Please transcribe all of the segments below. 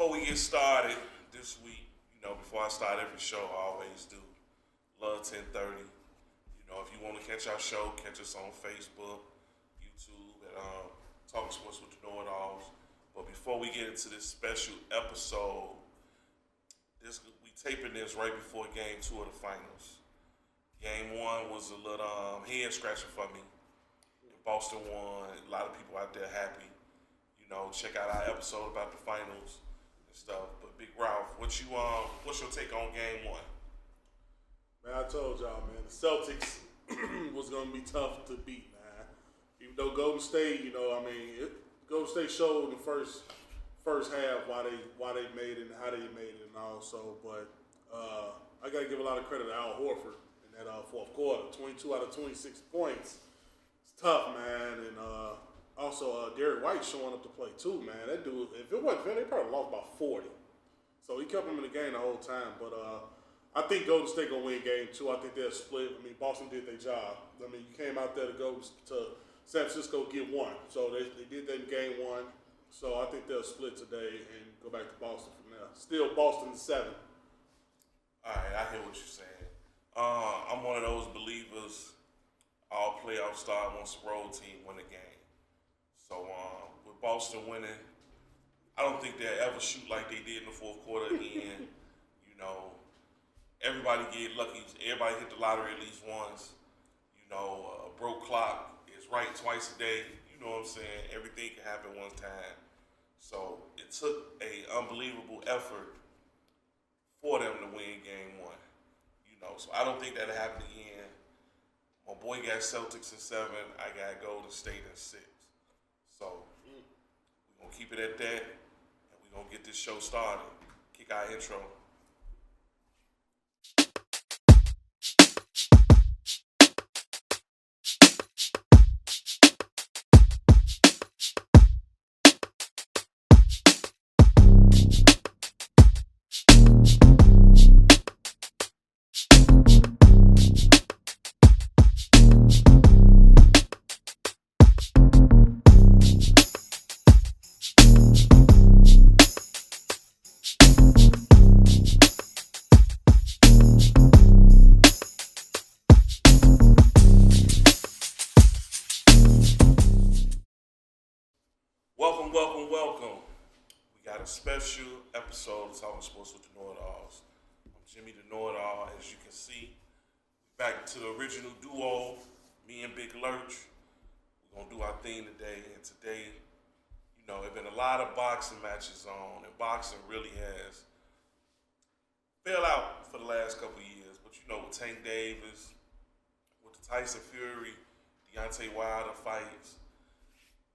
Before we get started this week, before I start every show, I always do Love 1030. If you want to catch our show, catch us on Facebook, YouTube, and Talkin Sports with the Know-It-Alls. But before we get into this special episode, we taping this right before Game 2 of the finals. Game 1 was a little head scratcher for me. Boston won. A lot of people out there happy. Check out our episode about the finals and stuff. But Big Ralph, what's your take on Game 1? Man, I told y'all, man, the Celtics was gonna be tough to beat, man. Even though Golden State, Golden State showed in the first half why they made it and how they made it and all. So, but I gotta give a lot of credit to Al Horford in that fourth quarter. 22 out of 26 points. It's tough, man, and also Derek White showing up to play too, man. That dude, if it wasn't for him, they probably lost by 40. So he kept them in the game the whole time. But I think Golden State gonna win Game 2. I think they'll split. Boston did their job. You came out there to go to San Francisco get one. So they did that in Game 1. So I think they'll split today and go back to Boston from there. Still Boston 7. All right, I hear what you're saying. I'm one of those believers. All playoff start once the road team win a game. So with Boston winning, I don't think they'll ever shoot like they did in the fourth quarter again. Everybody get lucky. Everybody hit the lottery at least once. A broke clock is right twice a day. You know what I'm saying? Everything can happen one time. So it took an unbelievable effort for them to win Game 1. So I don't think that'll happen again. My boy got Celtics in 7. I got Golden State in 6. So we're going to keep it at that, and we're going to get this show started. Kick our intro. Welcome. We got a special episode of Talkin Sports with the Know-It-Alls. I'm Jimmy the Know-It-All. As you can see, back to the original duo, me and Big Lurch. We're going to do our thing today. And today, there's been a lot of boxing matches on, and boxing really has fell out for the last couple of years. But with Tank Davis, with the Tyson Fury, Deontay Wilder fights,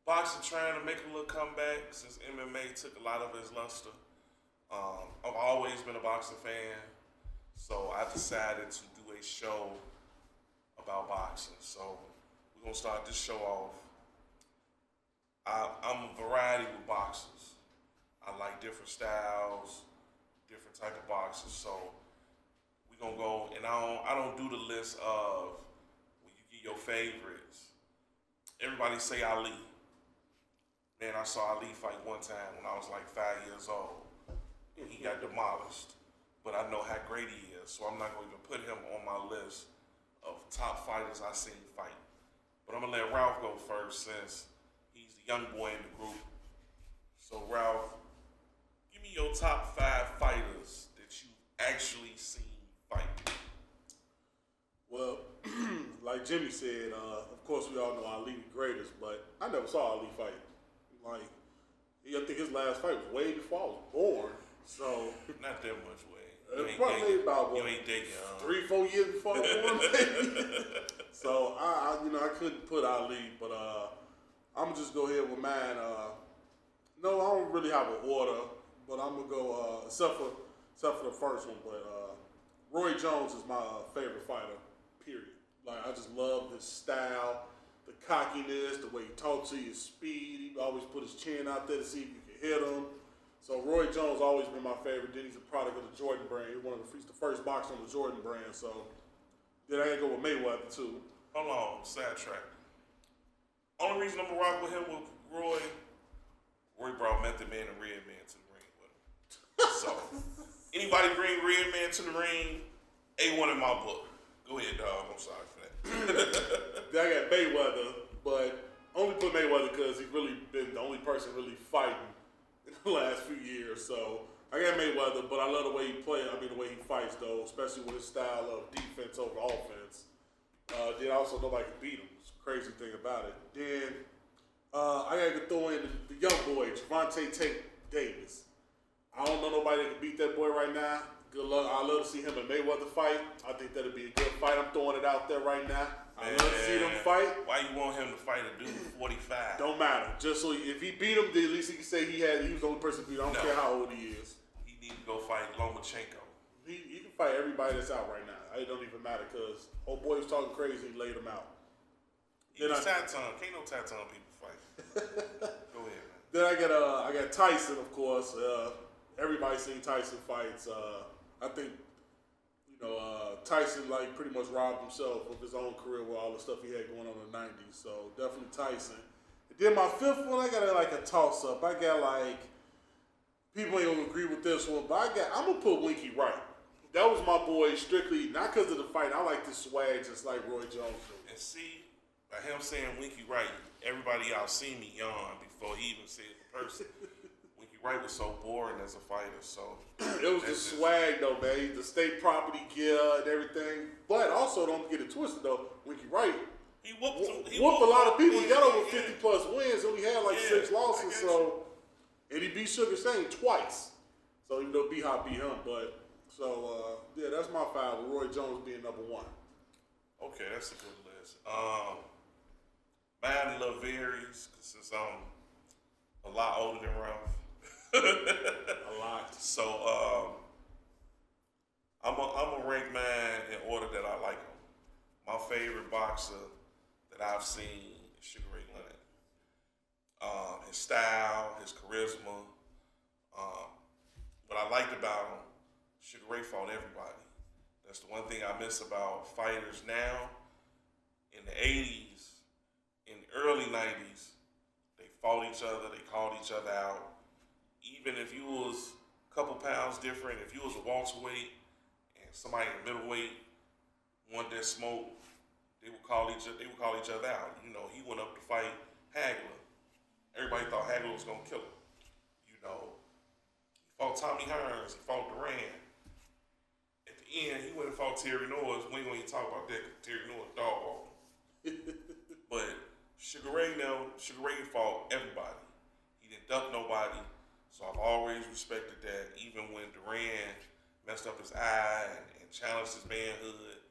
boxing trying to make a little comeback since MMA took a lot of his luster. I've always been a boxing fan, so I decided to do a show about boxing. So we're going to start this show off. I'm a variety with boxers. I like different styles, different type of boxers. So we're going to go, and I don't do the list of when you get your favorites. Everybody say Ali. Man, I saw Ali fight one time when I was like 5 years old, and he got demolished. But I know how great he is, so I'm not going to even put him on my list of top fighters I seen fight. But I'm going to let Ralph go first since he's the young boy in the group. So, Ralph, give me your top 5 fighters that you've actually seen fight. Well, like Jimmy said, of course we all know Ali the greatest, but I never saw Ali fight. I think his last fight was way before I was born. So not that much way. Probably about you ain't that young. 3-4 years before I was born, maybe. So I couldn't put Ali, but I'm gonna just go ahead with mine. No, I don't really have an order, but I'm gonna go except for the first one. But Roy Jones is my favorite fighter. Period. I just love his style. The cockiness, the way he talks to you, his speed. He always put his chin out there to see if you can hit him. So Roy Jones always been my favorite. Then he's a product of the Jordan brand. He's the first boxer on the Jordan brand. So then I gotta go with Mayweather too. Hold on, sidetrack. Only reason I'm gonna rock with him with Roy brought Method Man and Red Man to the ring with him. Anybody bring Redman to the ring, A1 in my book. Go ahead, dog. I'm sorry for that. Then I got Mayweather, but only put Mayweather because he's really been the only person really fighting in the last few years. So I got Mayweather, but I love the way he plays. I mean, the way he fights, though, especially with his style of defense over offense. Then also nobody can beat him. It's a crazy thing about it. Then I got to throw in the young boy, Javante Davis. I don't know nobody that can beat that boy right now. Good luck. I'd love to see him and Mayweather fight. I think that'd be a good fight. I'm throwing it out there right now. I'd love to see them fight. Why you want him to fight a dude 45? Don't matter. Just so if he beat him, then at least he can say he was the only person to beat him. I don't care how old he is. He need to go fight Lomachenko. He can fight everybody that's out right now. It don't even matter because old boy was talking crazy. He laid him out. Can't no Tatum people fight. Go ahead, man. Then I got Tyson, of course. Everybody's seen Tyson fights. I think Tyson pretty much robbed himself of his own career with all the stuff he had going on in the '90s. So definitely Tyson. And then my fifth one, I got a toss up. I got people ain't gonna agree with this one, but I'm gonna put Winky Wright. That was my boy strictly not because of the fight. I like the swag just like Roy Jones. And see, by him saying Winky Wright, everybody out seen me yawn before he even said the person. Winky Wright was so boring as a fighter, so it was the swag though, man. The state property gear and everything. But also don't get it twisted though. Winky Wright, he whooped a lot of people. He got over 50 plus wins. Only had 6 losses. So, and he beat Sugar Shane twice. So even though B-Hop beat him, but yeah, that's my 5 with Roy Jones being number 1. Okay, that's a good list. Mine a little varies since I'm a lot older than Ralph. A lot. So I'm a rank mine in order that I like them. My favorite boxer that I've seen is Sugar Ray Leonard. His style, his charisma. What I liked about him, Sugar Ray fought everybody. That's the one thing I miss about fighters now. In the 80s, in the early 90s, they fought each other, they called each other out. Even if you was a couple pounds different, if you was a welterweight and somebody in the middleweight wanted that smoke, they would call each other out. You know, he went up to fight Hagler. Everybody thought Hagler was gonna kill him. You know, he fought Tommy Hearns, he fought Duran. At the end, he went and fought Terry Norris. We ain't gonna even talk about that because Terry Norris dog walked him. But Sugar Ray fought everybody. He didn't duck nobody. So I've always respected that. Even when Duran messed up his eye and challenged his manhood,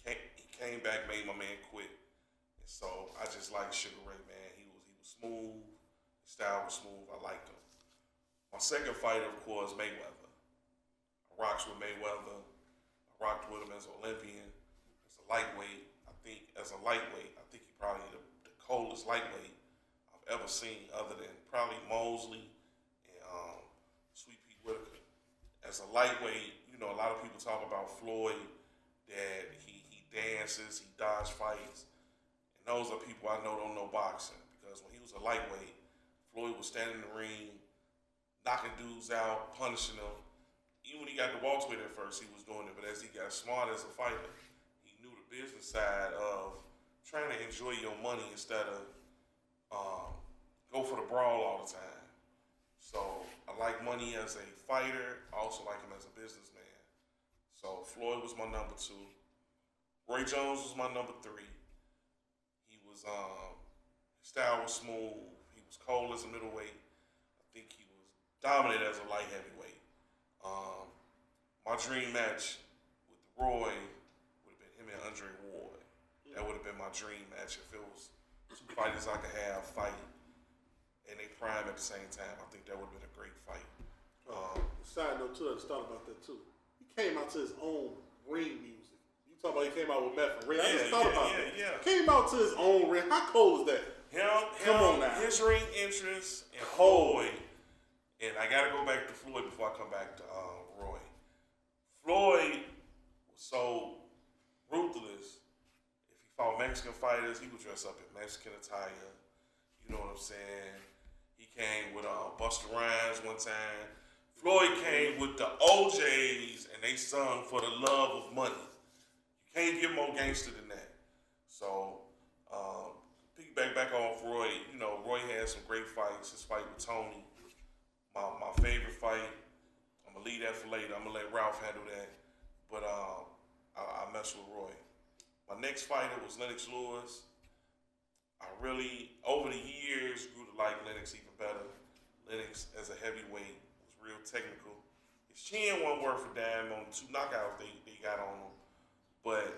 he came back, made my man quit. And so I just like Sugar Ray, man. He was smooth. His style was smooth. I liked him. My second fighter, of course, Mayweather. I rocked with Mayweather. I rocked with him as an Olympian, as a lightweight. I think he probably the coldest lightweight I've ever seen, other than probably Mosley and Sweet Pea Whitaker. As a lightweight, you know, a lot of people talk about Floyd, that he dances, he dodge fights, and those are people I know don't know boxing, because when he was a lightweight, Floyd would stand in the ring, knocking dudes out, punishing them. Even when he got the welterweight at first, he was doing it, but as he got smart as a fighter, he knew the business side of trying to enjoy your money instead of go for the brawl all the time. So I like Money as a fighter. I also like him as a businessman. So Floyd was my number 2. Roy Jones was my number 3. He was his style was smooth. He was cold as a middleweight. I think he was dominant as a light heavyweight. My dream match with Roy would have been him and Andre Ward. That would have been my dream match if it was 2 fighters I could have fight and they prime at the same time. I think that would have been a great fight. Side note too, I just thought about that too. He came out to his own ring music. You talking about he came out with Meth and Ray. I just thought about that. Yeah. Came out to his own ring. How cold is that? Come on now. His ring entrance and Floyd. And I got to go back to Floyd before I come back to Roy. Floyd was so ruthless. If he fought Mexican fighters, he would dress up in Mexican attire. You know what I'm saying? He came with Busta Rhymes one time. Floyd came with the OJs and they sung For the Love of Money. You can't get more gangster than that. So, piggyback back on Roy, you know, Roy had some great fights. His fight with Tony, my favorite fight. I'm gonna leave that for later. I'm gonna let Ralph handle that. But I mess with Roy. My next fighter was Lennox Lewis. I really, over the years, grew to like Lennox even better. Lennox as a heavyweight was real technical. His chin wasn't worth a damn on the 2 knockouts they got on him, but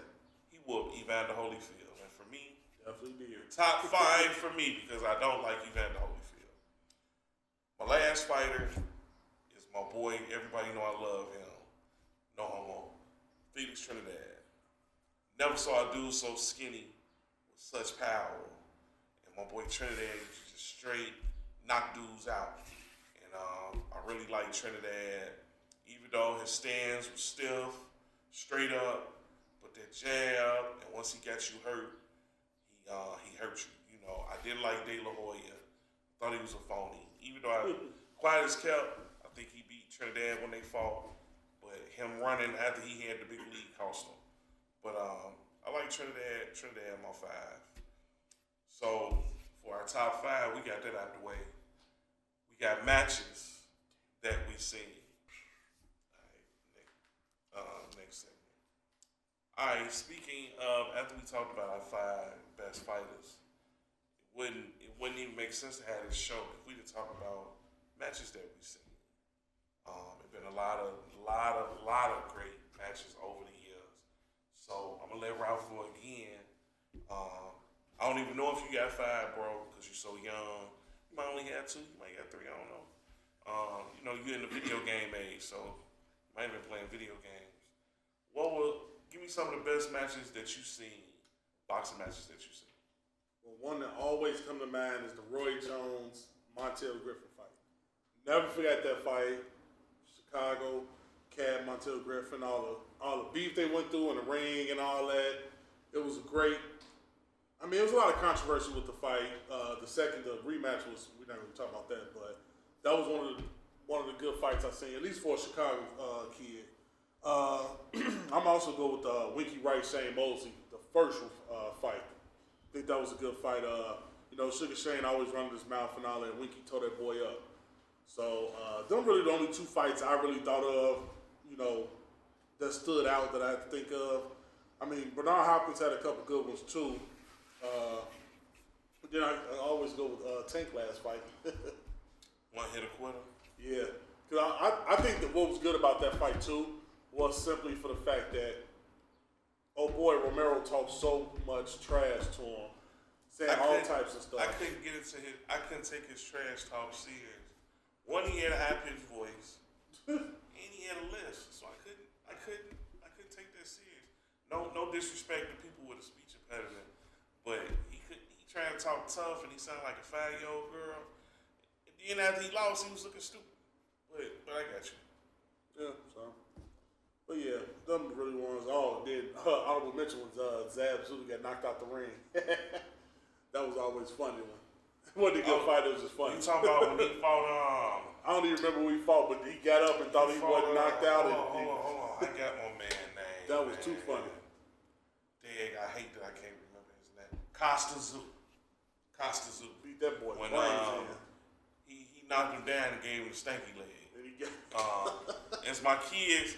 he whooped Evander Holyfield. And for me, definitely did. Top 5 for me because I don't like Evander Holyfield. My last fighter is my boy. Everybody know I love him. No homo. Felix Trinidad. Never saw a dude so skinny with such power. And my boy Trinidad just straight knock dudes out. And I really like Trinidad, even though his stance was stiff, straight up, but that jab, and once he got you hurt, he hurt you. You know, I didn't like De La Hoya. Thought he was a phony. Even though quiet as kept, I think he beat Trinidad when they fought. But him running after he had the big lead cost him. But I like Trinidad. Trinidad my 5. So for our top 5, we got that out the way. We got matches that we seen. All right, next segment. All right, speaking of, after we talked about our 5 best fighters, it wouldn't even make sense to have this show if we didn't talk about matches that we seen. It's been a lot of great matches over the years. So I'm gonna let Ralph go again. I don't even know if you got 5, bro, because you're so young. You might only have 2. You might got 3. I don't know. You know, you're in the video game age, so you might have been playing video games. Give me some of the best matches that you've seen, boxing matches that you've seen. Well, one that always come to mind is the Roy Jones Montel Griffin fight. Never forget that fight. Chicago, Cab, Montel Griffin, all the beef they went through in the ring and all that. It was great. I mean, it was a lot of controversy with the fight. The rematch was, we're not going to talk about that, but that was one of the good fights I've seen, at least for a Chicago kid. I'm also go with Winky Wright, Shane Mosley, the first fight. I think that was a good fight. You know, Sugar Shane always running his mouth and all that. Winky tore that boy up. So, them really the only 2 fights I really thought of, you know, that stood out that I had to think of. I mean, Bernard Hopkins had a couple good ones too. But then I always go with Tank last fight. One hit a quitter? Yeah. Because I think that what was good about that fight too was simply for the fact that, oh boy, Romero talked so much trash to him, saying all types of stuff. I couldn't take his trash talk serious. One, he had a high-pitched voice, and he had a lisp, so I couldn't take that serious. No disrespect to people with a speech impediment, but he trying to talk tough, and he sounded like a 5-year-old girl. And then after he lost, he was looking stupid. But I got you. Yeah, so. But yeah, them really ones. Oh, then honorable mention was Zab Zulu got knocked out the ring. That was always funny one. It wasn't a good fight, it was just funny. You talking about when he fought I don't even remember when he fought, but he got up and thought he wasn't knocked out. Hold on. I got my man name. That was too funny. Dang, I hate that I can't remember his name. Costa Zoo. Beat that boy. When he knocked him down and gave him the stanky leg. As my kids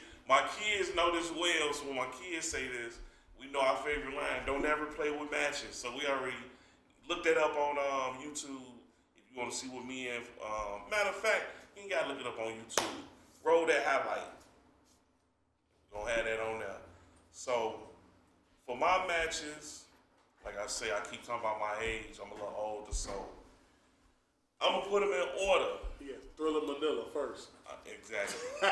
know this well, so when my kids say this, we know our favorite line, don't ever play with matches. So we already looked that up on YouTube if you want to see what me and, matter of fact, you ain't got to look it up on YouTube. Roll that highlight. We're going to have that on there. So for my matches, like I say, I keep talking about my age. I'm a little older, so I'm going to put them in order. Yeah, Thriller Manila first. Exactly. I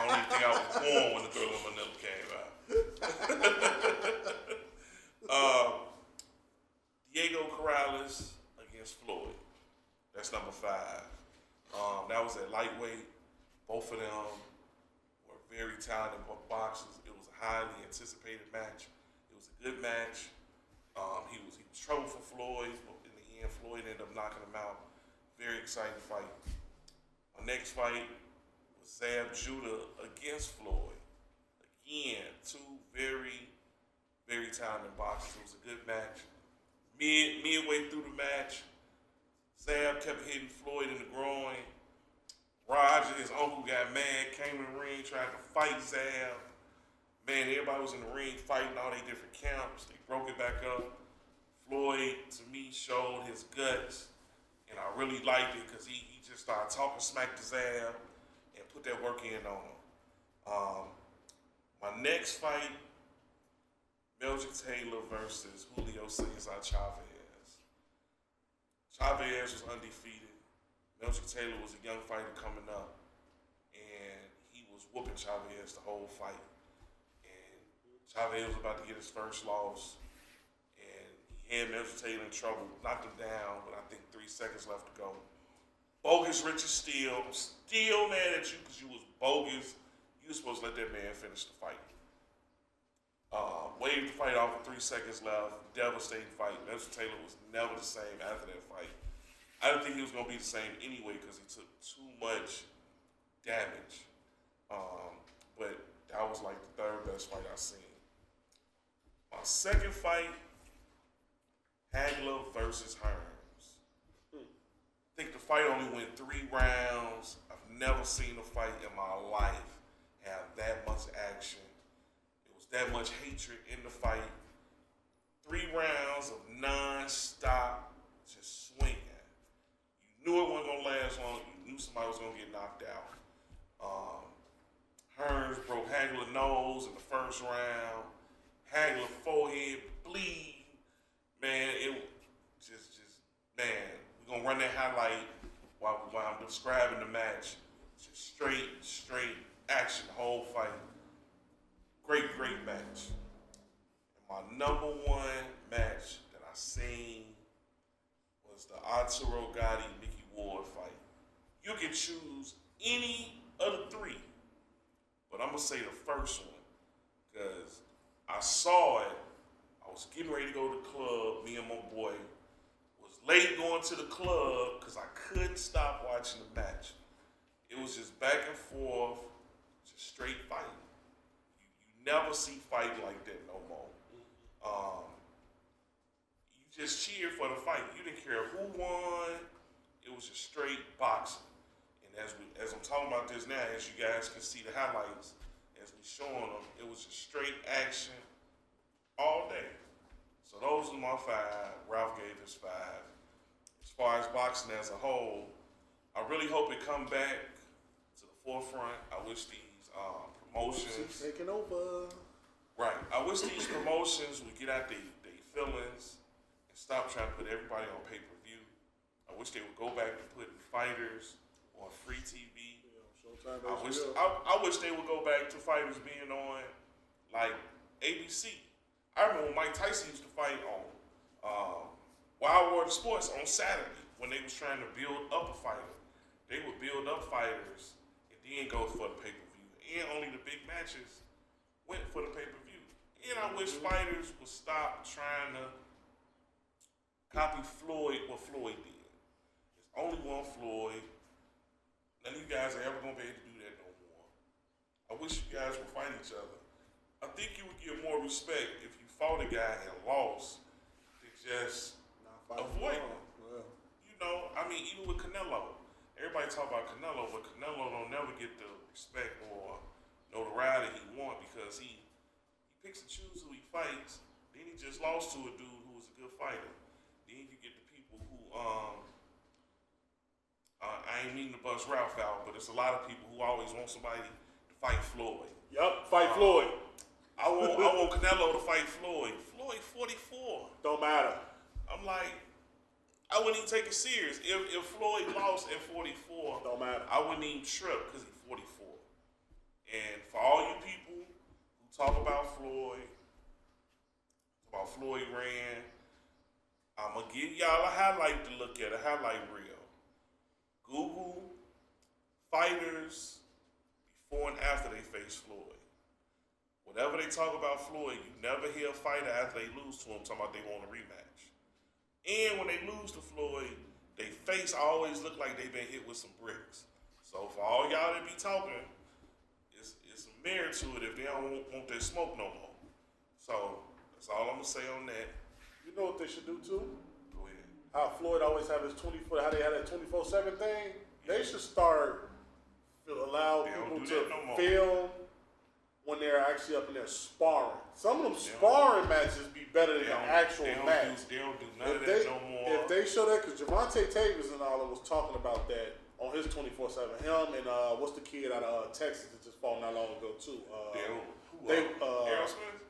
don't even think I was born when the Thriller Manila came out. Diego Corrales against Floyd. That's number 5. That was at lightweight. Both of them were very talented boxers. It was a highly anticipated match. It was a good match. He was trouble for Floyd, but in the end, Floyd ended up knocking him out. Very exciting fight. My next fight was was Zab Judah against Floyd. Again, two very, very talented boxers. It was a good match. Midway through the match, Zab kept hitting Floyd in the groin. Roger, his uncle, got mad, came in the ring, tried to fight Zab. Man, everybody was in the ring fighting all their different camps. They broke it back up. Floyd, to me, showed his guts, and I really liked it because he just started talking smack to Zab and put that work in on him. My next fight, Meldrick Taylor versus Julio Cesar Chavez. Chavez was undefeated. Meldrick Taylor was a young fighter coming up, and he was whooping Chavez the whole fight. And Chavez was about to get his first loss, and he had Meldrick Taylor in trouble, knocked him down, but I think 3 seconds left to go. Bogus Richard Steele. I'm still mad at you because you was bogus. You were supposed to let that man finish the fight. Waved the fight off with 3 seconds left. Devastating fight. Meldrick Taylor was never the same after that fight. I didn't think he was going to be the same anyway because he took too much damage. But that was like the third best fight I've seen. My second fight, Hagler versus Hearns. I think the fight only went 3 rounds. I've never seen a fight in my life have that much action. It was that much hatred in the fight. 3 rounds of non-stop just swinging. You knew it wasn't going to last long. You knew somebody was going to get knocked out. Hearns broke Hagler's nose in the first round. Hagler forehead bleed. Man, it just man, we're going to run that highlight while I'm describing the match. Just straight action the whole fight. Great match. And my number one match that I seen was the Arturo Gatti-Mickey Ward fight. You can choose any of the 3, but I'm going to say the first one because I saw it. I was getting ready to go to the club. Me and my boy was late going to the club because I couldn't stop watching the match. It was just back and forth, just straight fighting. You never see fighting like that no more. You just cheered for the fight. You didn't care who won. It was just straight boxing. And as I'm talking about this now, as you guys can see the highlights, as we showing them, it was just straight action all day. So those are my 5. Ralph gave us 5. As far as boxing as a whole, I really hope it come back to the forefront. I wish these promotions taking over. Right. I wish these promotions would get out their feelings and stop trying to put everybody on pay-per-view. I wish they would go back to putting fighters on free TV. Showtime. I wish they would go back to fighters being on like ABC. I remember when Mike Tyson used to fight on Wild World of Sports on Saturday when they was trying to build up a fighter. They would build up fighters and then go for the pay-per-view. And only the big matches went for the pay-per-view. And I wish fighters would stop trying to copy what Floyd did. There's only one Floyd. None of you guys are ever going to be able to do that no more. I wish you guys would fight each other. I think you would get more respect if you fought a guy and lost than just avoid him. Well. You know, I mean, even with Canelo. Everybody talk about Canelo, but Canelo don't never get the respect or notoriety he want because he picks and chooses who he fights. Then he just lost to a dude who was a good fighter. Then you get the people who I ain't meaning to bust Ralph out, but it's a lot of people who always want somebody to fight Floyd. Yup, fight Floyd. I want Canelo to fight Floyd. Floyd 44. Don't matter. I'm like, I wouldn't even take it serious. If Floyd lost at 44, don't matter. I wouldn't even trip because he's 44. And for all you people who talk about Floyd ran, I'm going to give y'all a highlight to look at, a highlight reel. Google fighters before and after they face Floyd. Whenever they talk about Floyd, you never hear a fighter after they lose to him talking about they want a rematch. And when they lose to Floyd, their face always look like they've been hit with some bricks. So for all y'all that be talking, it's a merit to it if they don't want their smoke no more. So that's all I'm gonna say on that. You know what they should do too? Go ahead. How Floyd always have his 24, how they had that 24/7 thing. They should start allow people to film when they're actually up in there sparring. Some of them sparring matches be better than the actual match. They don't do none of that no more. If they show that, because Javante Tavis and all of was talking about that on his 24/7. Him and what's the kid out of Texas that just fought not long ago too?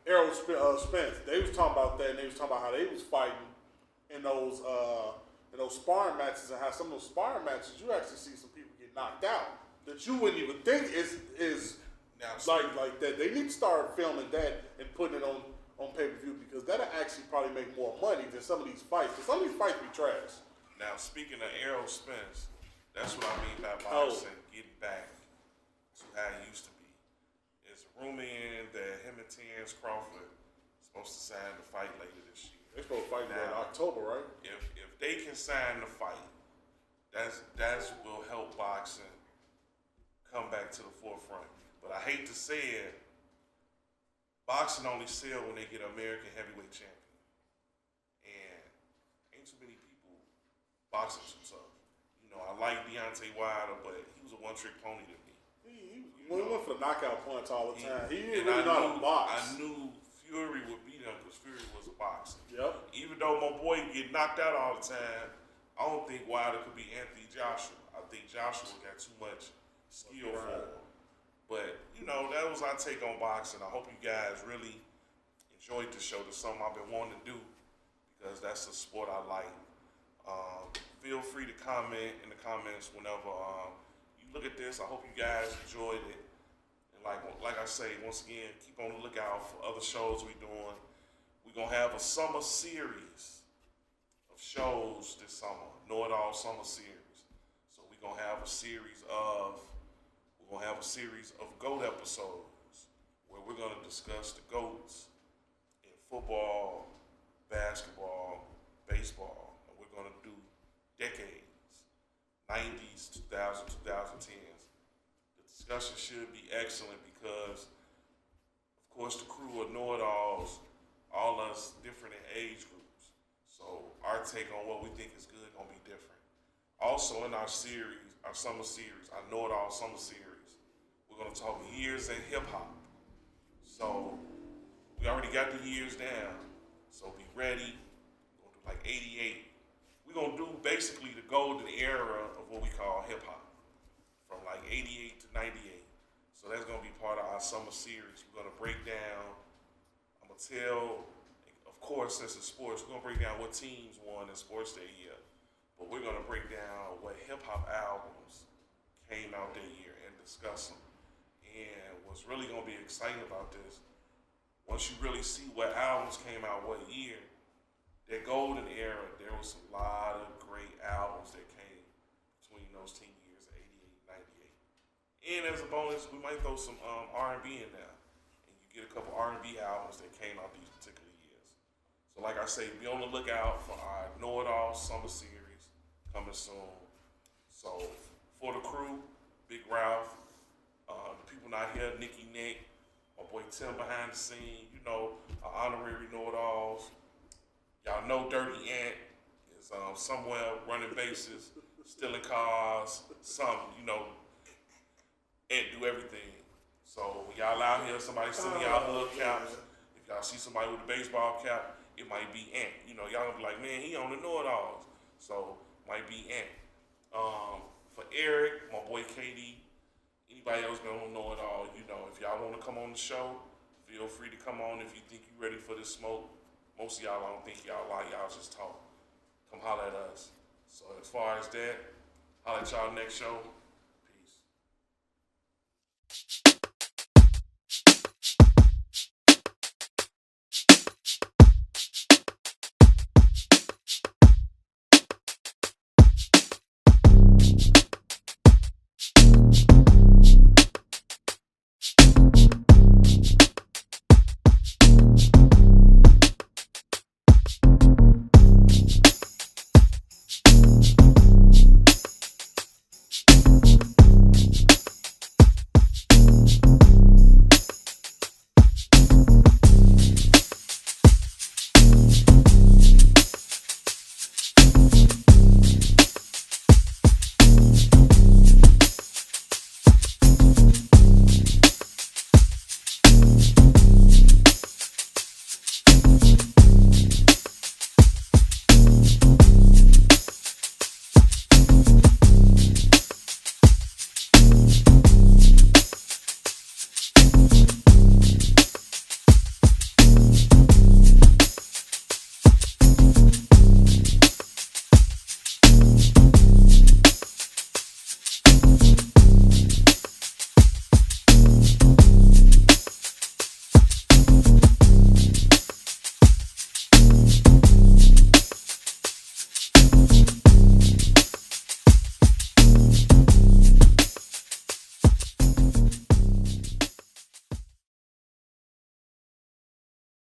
Errol Spence. They was talking about that, and they was talking about how they was fighting in those sparring matches, and how some of those sparring matches you actually see some people get knocked out that you wouldn't even think is now, like that. They need to start filming that and putting it on pay-per-view, because that'll actually probably make more money than some of these fights. Because some of these fights be trash. Now, speaking of Errol Spence, that's what I mean by boxing getting back to how it used to be. There's a rumor in that him and Terrence Crawford are supposed to sign the fight later this year. They're supposed to fight in October, right? If they can sign the fight, that's will help boxing come back to the forefront. But I hate to say it, boxing only sell when they get an American heavyweight champion. And ain't too many people boxing too tough. You know, I like Deontay Wilder, but he was a one-trick pony to me. He went for the knockout punch all the time. He didn't really know how to box. I knew Fury would beat him because Fury was a boxer. Yep. Even though my boy get knocked out all the time, I don't think Wilder could be Anthony Joshua. I think Joshua got too much skill for him. But, you know, that was our take on boxing. I hope you guys really enjoyed the show. That's something I've been wanting to do because that's a sport I like. Feel free to comment in the comments whenever you look at this. I hope you guys enjoyed it. And like I say, once again, keep on the lookout for other shows we're doing. We're going to have a summer series of shows this summer, Know It All Summer Series. So we're going to have a series of GOAT episodes where we're going to discuss the GOATs in football, basketball, baseball. And we're going to do decades, 90s, 2000s, 2010s. The discussion should be excellent because, of course, the crew of know-it-alls, all us different in age groups. So our take on what we think is good going to be different. Also in our series, our summer series, our know-it-all summer series, we're going to talk years in hip-hop. So we already got the years down. So be ready. We're going to do like 88. We're going to do basically the golden era of what we call hip-hop, from like 88 to 98. So that's going to be part of our summer series. We're going to break down, I'm going to tell, of course, since it's sports, we're going to break down what teams won in sports that year. But we're going to break down what hip-hop albums came out that year and discuss them. And what's really going to be exciting about this, once you really see what albums came out what year, that golden era, there was a lot of great albums that came between those 10 years, 88, 98. And as a bonus, we might throw some R&B in there. And you get a couple R&B albums that came out these particular years. So like I say, be on the lookout for our Know It All Summer Series coming soon. So for the crew, Big Ralph, the people not here, Nicky Nick, my boy Tim behind the scene, you know, our honorary know-it-alls. Y'all know Dirty Ant is somewhere running bases, stealing cars, something, you know, Ant do everything. So when y'all out here, somebody sending y'all hood caps. If y'all see somebody with a baseball cap, it might be Ant. You know, y'all gonna be like, man, he on the know-it-alls. So might be Ant. For Eric, my boy KD, anybody else gonna know it all, you know, if y'all want to come on the show, feel free to come on if you think you're ready for this smoke. Most of y'all, I don't think y'all like, y'all just talk. Come holler at us. So as far as that, holler at y'all next show.